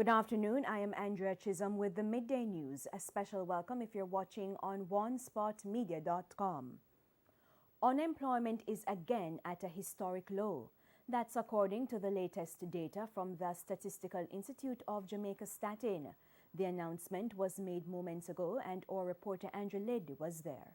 Good afternoon. I am Andrea Chisholm with the Midday News. A special welcome if you're watching on onespotmedia.com. Unemployment is again at a historic low. That's according to the latest data from the Statistical Institute of Jamaica Statin. The announcement was made moments ago and our reporter Andrew Lid was there.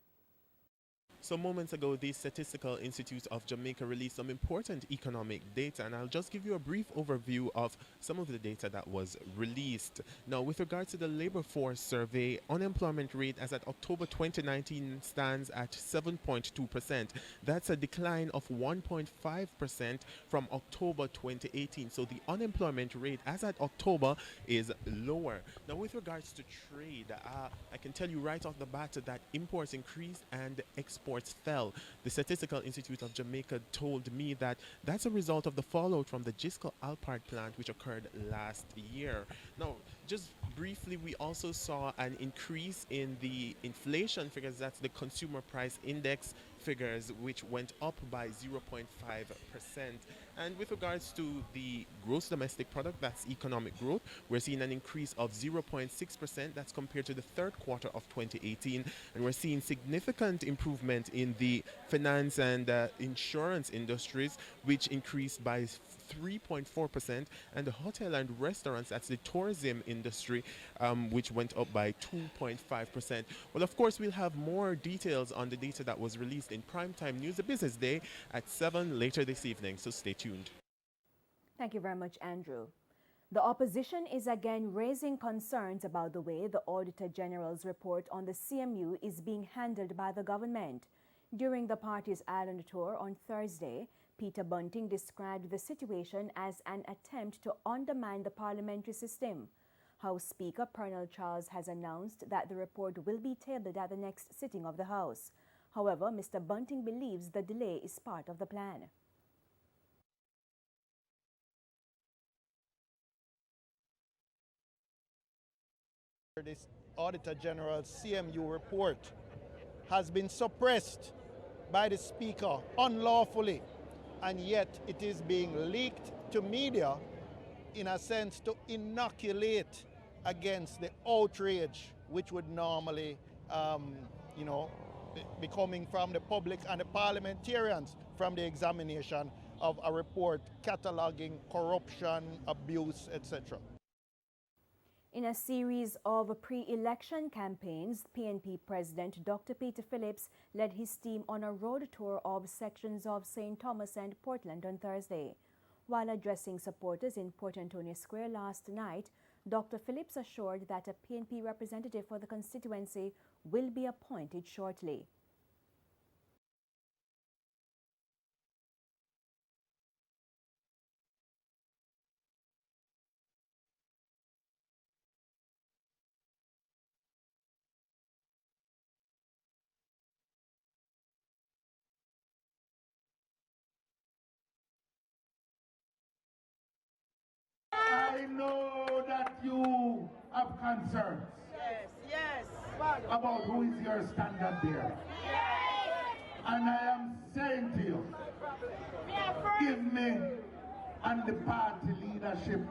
So moments ago, the Statistical Institute of Jamaica released some important economic data, and I'll just give you a brief overview of some of the data that was released. Now, with regard to the labor force survey, unemployment rate as at October 2019 stands at 7.2%. That's a decline of 1.5% from October 2018. So the unemployment rate as at October is lower. Now, with regards to trade, I can tell you right off the bat that imports increased and exports fell. The Statistical Institute of Jamaica told me that that's a result of the fallout from the Gisco Alpart plant, which occurred last year. Now, just briefly, we also saw an increase in the inflation figures. That's the consumer price index figures, which went up by 0.5%. And with regards to the gross domestic product, that's economic growth, we're seeing an increase of 0.6%. That's compared to the third quarter of 2018. And we're seeing significant improvement in the finance and insurance industries, which increased by 3.4%, and the hotel and restaurants, that's the tourism industry, which went up by 2.5%. Well, of course, we'll have more details on the data that was released in Primetime News, the Business Day, at 7 later this evening, so stay tuned. Thank you very much, Andrew. The opposition is again raising concerns about the way the Auditor General's report on the CMU is being handled by the government. During the party's island tour on Thursday, Peter Bunting described the situation as an attempt to undermine the parliamentary system. House Speaker Pernell Charles has announced that the report will be tabled at the next sitting of the House. However, Mr. Bunting believes the delay is part of the plan. This Auditor General's CMU report has been suppressed by the Speaker unlawfully, and yet it is being leaked to media in a sense to inoculate against the outrage which would normally be coming from the public and the parliamentarians from the examination of a report cataloging corruption, abuse, etc. In a series of pre-election campaigns, PNP President Dr. Peter Phillips led his team on a road tour of sections of St. Thomas and Portland on Thursday. While addressing supporters in Port Antonio Square last night, Dr. Phillips assured that a PNP representative for the constituency will be appointed shortly. I know that you have concerns. Yes. About who is your standard bearer. And I am saying to you, give me and the party leadership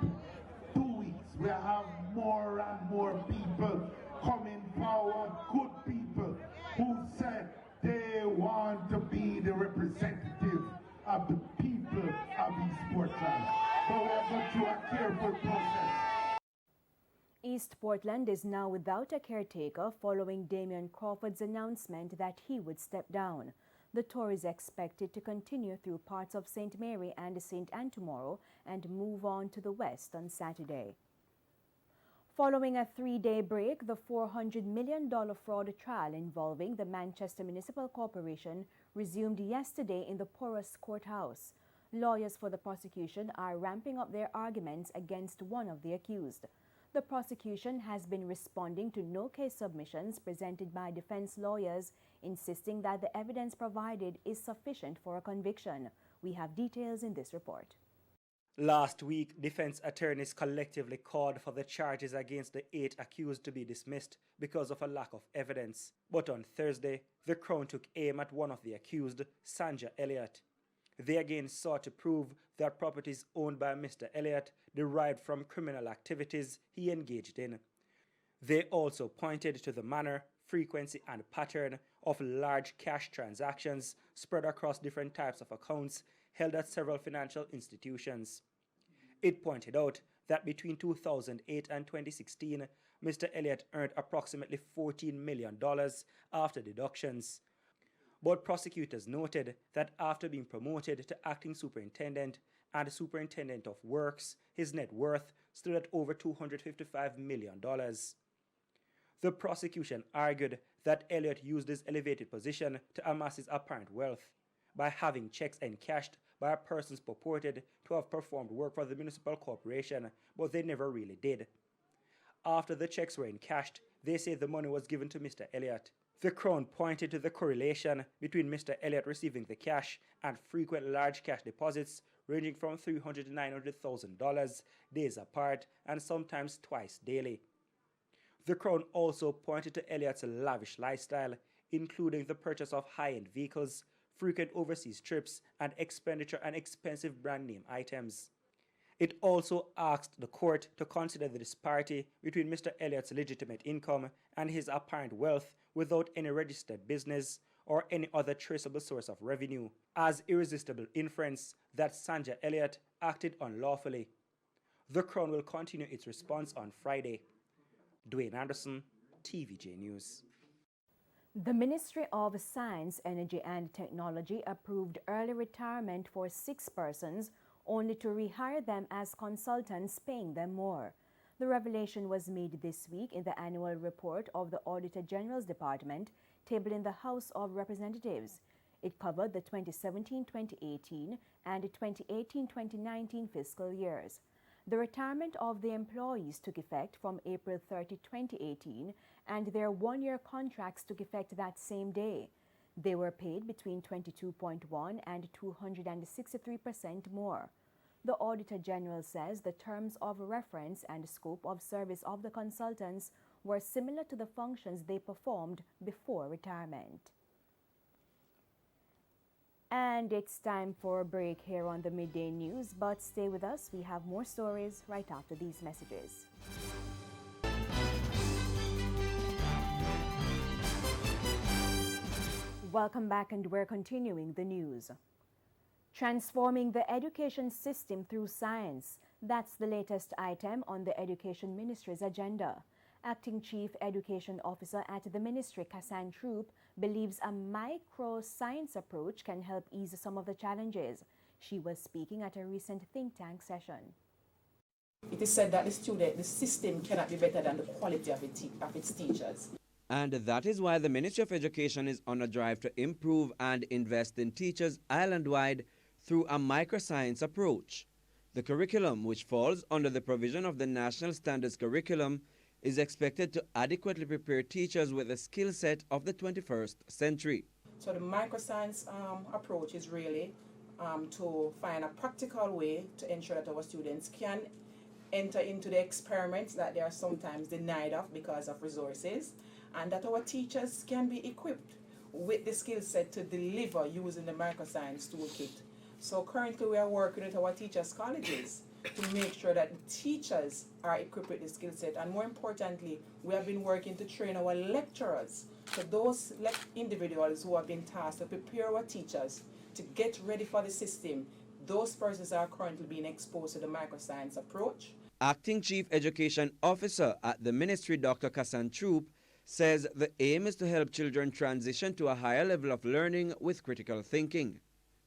2 weeks. We have more and more people coming forward, good people who say they want to be the representative of the people of East Portland. But we are going through a careful process. East Portland is now without a caretaker following Damian Crawford's announcement that he would step down. The tour is expected to continue through parts of St. Mary and St. Anne tomorrow and move on to the west on Saturday. Following a 3-day break, the $400 million fraud trial involving the Manchester Municipal Corporation resumed yesterday in the Porous Courthouse. Lawyers for the prosecution are ramping up their arguments against one of the accused. The prosecution has been responding to no case submissions presented by defense lawyers, insisting that the evidence provided is sufficient for a conviction. We have details in this report. Last week, defense attorneys collectively called for the charges against the 8 accused to be dismissed because of a lack of evidence. But on Thursday, the Crown took aim at one of the accused, Sanja Elliott. They again sought to prove that properties owned by Mr. Elliott derived from criminal activities he engaged in. They also pointed to the manner, frequency, and pattern of large cash transactions spread across different types of accounts held at several financial institutions. It pointed out that between 2008 and 2016, Mr. Elliott earned approximately $14 million after deductions. But prosecutors noted that after being promoted to acting superintendent and superintendent of works, his net worth stood at over $255 million. The prosecution argued that Elliott used his elevated position to amass his apparent wealth by having checks encashed by persons purported to have performed work for the municipal corporation, but they never really did. After the checks were encashed, they say the money was given to Mr. Elliott. The Crown pointed to the correlation between Mr. Elliott receiving the cash and frequent large cash deposits ranging from $300,000 to $900,000 days apart and sometimes twice daily. The Crown also pointed to Elliott's lavish lifestyle, including the purchase of high-end vehicles, frequent overseas trips, and expenditure on expensive brand name items. It also asked the court to consider the disparity between Mr. Elliott's legitimate income and his apparent wealth without any registered business or any other traceable source of revenue, as irresistible inference that Sanja Elliott acted unlawfully. The Crown will continue its response on Friday. Dwayne Anderson, TVJ News. The Ministry of Science, Energy and Technology approved early retirement for 6 persons, only to rehire them as consultants, paying them more. The revelation was made this week in the annual report of the Auditor General's Department, tabled in the House of Representatives. It covered the 2017-2018 and 2018-2019 fiscal years. The retirement of the employees took effect from April 30, 2018, and their one-year contracts took effect that same day. They were paid between 22.1% and 263% more. The Auditor General says the terms of reference and scope of service of the consultants were similar to the functions they performed before retirement. And it's time for a break here on the Midday News, but stay with us. We have more stories right after these messages. Welcome back, and we're continuing the news. Transforming the education system through science. That's the latest item on the Education Ministry's agenda. Acting Chief Education Officer at the Ministry, Kassan Troop, believes a micro-science approach can help ease some of the challenges. She was speaking at a recent think tank session. It is said that the system cannot be better than the quality of its teachers. And that is why the Ministry of Education is on a drive to improve and invest in teachers island-wide through a microscience approach. The curriculum, which falls under the provision of the National Standards Curriculum, is expected to adequately prepare teachers with the skill set of the 21st century. So the microscience approach is really to find a practical way to ensure that our students can enter into the experiments that they are sometimes denied of because of resources, and that our teachers can be equipped with the skill set to deliver using the microscience toolkit. So currently we are working with our teachers' colleges to make sure that the teachers are equipped with the skill set, and more importantly, we have been working to train our lecturers, so those individuals who have been tasked to prepare our teachers to get ready for the system. Those persons are currently being exposed to the microscience approach. Acting Chief Education Officer at the Ministry, Dr. Kassan Troop, says the aim is to help children transition to a higher level of learning with critical thinking.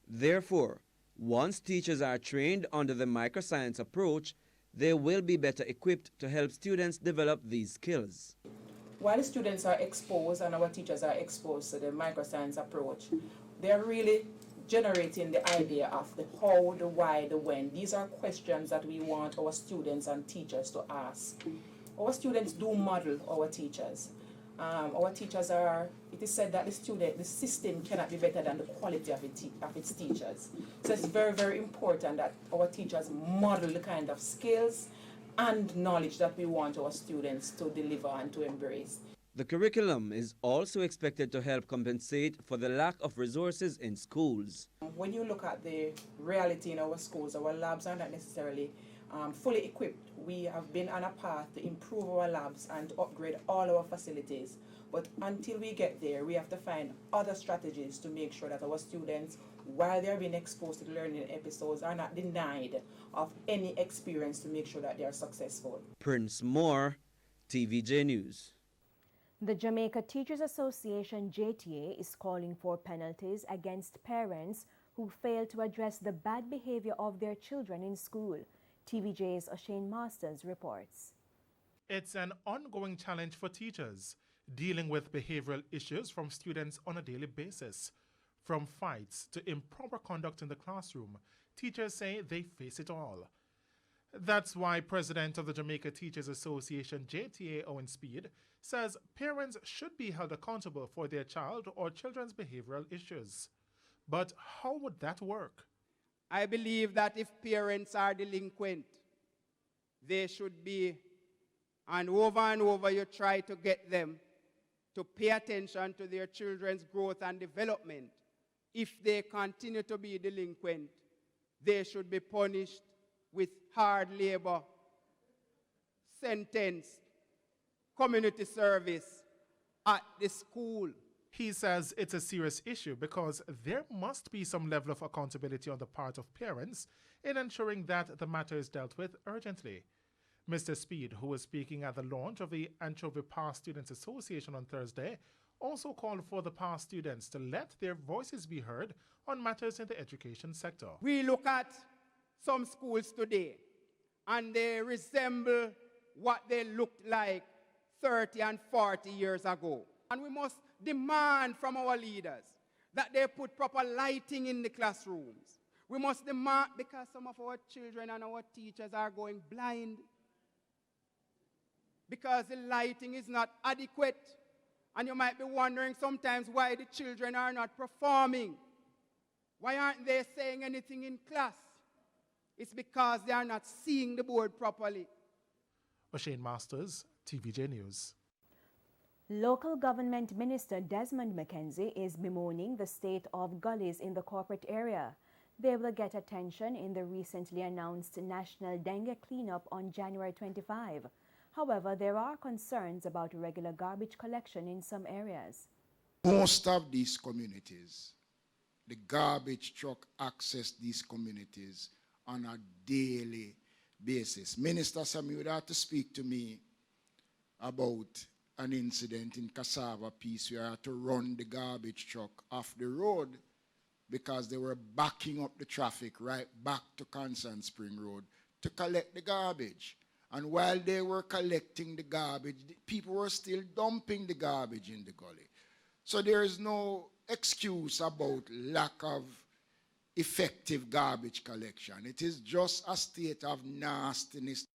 Therefore, once teachers are trained under the microscience approach, they will be better equipped to help students develop these skills. While the students are exposed and our teachers are exposed to the microscience approach, they are really generating the idea of the how, the why, the when. These are questions that we want our students and teachers to ask. Our students do model our teachers. Our teachers are, it is said that the system cannot be better than the quality of its teachers. So it's very, very important that our teachers model the kind of skills and knowledge that we want our students to deliver and to embrace. The curriculum is also expected to help compensate for the lack of resources in schools. When you look at the reality in our schools, our labs are not necessarily fully equipped. We have been on a path to improve our labs and to upgrade all our facilities. But until we get there, we have to find other strategies to make sure that our students, while they're being exposed to the learning episodes, are not denied of any experience to make sure that they are successful. Prince Moore, TVJ News. The Jamaica Teachers Association JTA is calling for penalties against parents who fail to address the bad behavior of their children in school. TVJ's O'Shane Masters reports. It's an ongoing challenge for teachers, dealing with behavioral issues from students on a daily basis. From fights to improper conduct in the classroom, teachers say they face it all. That's why President of the Jamaica Teachers Association, JTA Owen Speed, says parents should be held accountable for their child or children's behavioral issues. But how would that work? I believe that if parents are delinquent, they should be, and over you try to get them to pay attention to their children's growth and development. If they continue to be delinquent, they should be punished with hard labor, sentence, community service at the school. He says it's a serious issue because there must be some level of accountability on the part of parents in ensuring that the matter is dealt with urgently. Mr. Speed, who was speaking at the launch of the Anchovy Past Students Association on Thursday, also called for the past students to let their voices be heard on matters in the education sector. We look at some schools today and they resemble what they looked like 30 and 40 years ago. And we must demand from our leaders that they put proper lighting in the classrooms. We must demand, because some of our children and our teachers are going blind because the lighting is not adequate. And you might be wondering sometimes why the children are not performing. Why aren't they saying anything in class? It's because they are not seeing the board properly. O'Shane Masters, TVJ News. Local Government Minister Desmond McKenzie is bemoaning the state of gullies in the corporate area. They will get attention in the recently announced National Dengue Cleanup on January 25. However, there are concerns about regular garbage collection in some areas. Most of these communities, the garbage truck access these communities on a daily basis. Minister Sam, you would have to speak to me about an incident in Cassava Peace where I had to run the garbage truck off the road because they were backing up the traffic right back to Constant Spring Road to collect the garbage. And while they were collecting the garbage, people were still dumping the garbage in the gully. So there is no excuse about lack of effective garbage collection. It is just a state of nastiness.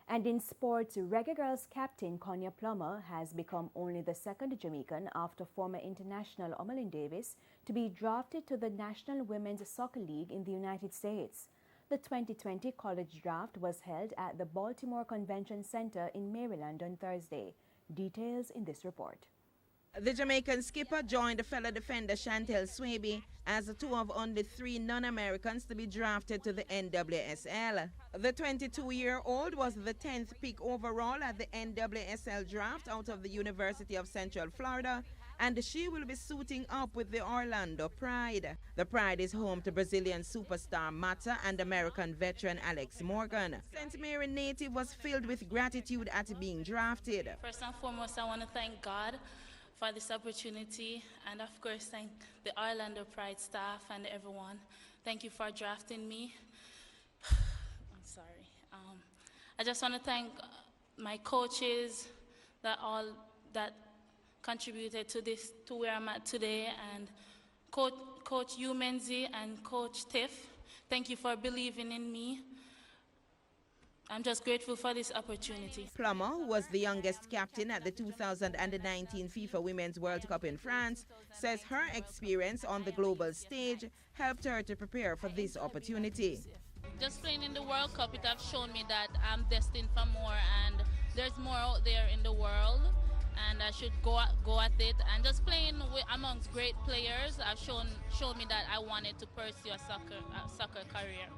And in sports, Reggae Girls captain Konya Plummer has become only the second Jamaican after former international Omelin Davis to be drafted to the National Women's Soccer League in the United States. The 2020 college draft was held at the Baltimore Convention Center in Maryland on Thursday. Details in this report. The Jamaican skipper joined fellow defender Chantel Swaby as two of only 3 non-Americans to be drafted to the NWSL. The 22-year-old was the 10th pick overall at the NWSL draft out of the University of Central Florida, and she will be suiting up with the Orlando Pride. The Pride is home to Brazilian superstar Mata and American veteran Alex Morgan. St. Mary native was filled with gratitude at being drafted. First and foremost, I want to thank God for this opportunity, and of course thank the Orlando Pride staff and everyone. Thank you for drafting me. I'm sorry. I just want to thank my coaches that contributed to where I'm at today, and Coach Hugh Menzie and Coach Tiff. Thank you for believing in me. I'm just grateful for this opportunity. Plummer, who was the youngest captain at the 2019 FIFA Women's World Cup in France, says her experience on the global stage helped her to prepare for this opportunity. Just playing in the World Cup, it has shown me that I'm destined for more, and there's more out there in the world, and I should go at it. And just playing amongst great players have showed me that I wanted to pursue a soccer career.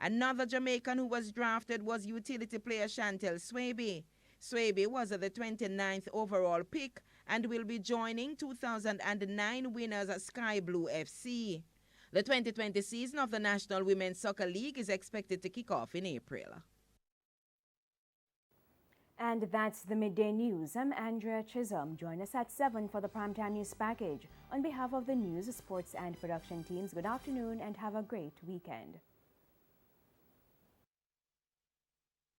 Another Jamaican who was drafted was utility player Chantel Swaby. Swaby was the 29th overall pick and will be joining 2009 winners Sky Blue FC. The 2020 season of the National Women's Soccer League is expected to kick off in April. And that's the Midday News. I'm Andrea Chisholm. Join us at 7 for the Primetime News Package. On behalf of the news, sports, and production teams, good afternoon and have a great weekend.